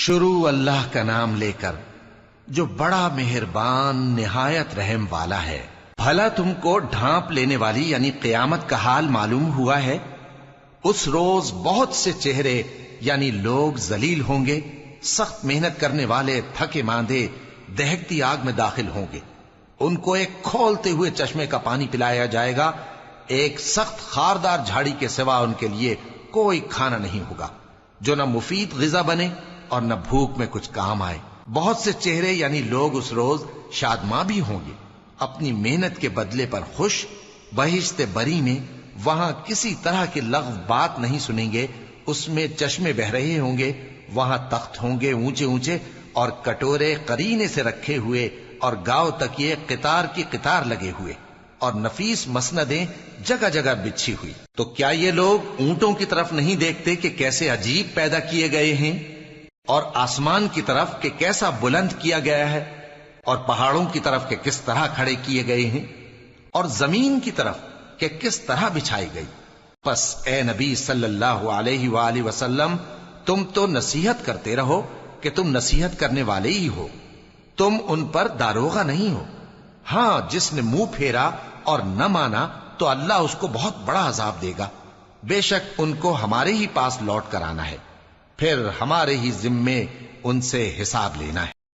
شروع اللہ کا نام لے کر جو بڑا مہربان نہایت رحم والا ہے۔ بھلا تم کو ڈھانپ لینے والی یعنی قیامت کا حال معلوم ہوا ہے؟ اس روز بہت سے چہرے یعنی لوگ ذلیل ہوں گے، سخت محنت کرنے والے تھکے ماندے دہکتی آگ میں داخل ہوں گے۔ ان کو ایک کھولتے ہوئے چشمے کا پانی پلایا جائے گا، ایک سخت خاردار جھاڑی کے سوا ان کے لیے کوئی کھانا نہیں ہوگا جو نہ مفید غذا بنے اور نہ بھوک میں کچھ کام آئے۔ بہت سے چہرے یعنی لوگ اس روز شادماں بھی ہوں گے، اپنی محنت کے بدلے پر خوش، بہشت بری میں وہاں کسی طرح کی لغو بات نہیں سنیں گے، اس میں چشمے بہ رہے ہوں گے، وہاں تخت ہوں گے اونچے اونچے اور کٹورے قرینے سے رکھے ہوئے اور گاؤ تکیے قطار کی قطار لگے ہوئے اور نفیس مسندیں جگہ جگہ بچھی ہوئی۔ تو کیا یہ لوگ اونٹوں کی طرف نہیں دیکھتے کہ کیسے عجیب پیدا کیے گئے ہیں، اور آسمان کی طرف کہ کیسا بلند کیا گیا ہے، اور پہاڑوں کی طرف کہ کس طرح کھڑے کیے گئے ہیں، اور زمین کی طرف کہ کس طرح بچھائی گئی؟ پس اے نبی صلی اللہ علیہ وآلہ وسلم، تم تو نصیحت کرتے رہو کہ تم نصیحت کرنے والے ہی ہو، تم ان پر داروغہ نہیں ہو۔ ہاں، جس نے منہ پھیرا اور نہ مانا تو اللہ اس کو بہت بڑا عذاب دے گا۔ بے شک ان کو ہمارے ہی پاس لوٹ کر آنا ہے، پھر ہمارے ہی ذمے ان سے حساب لینا ہے۔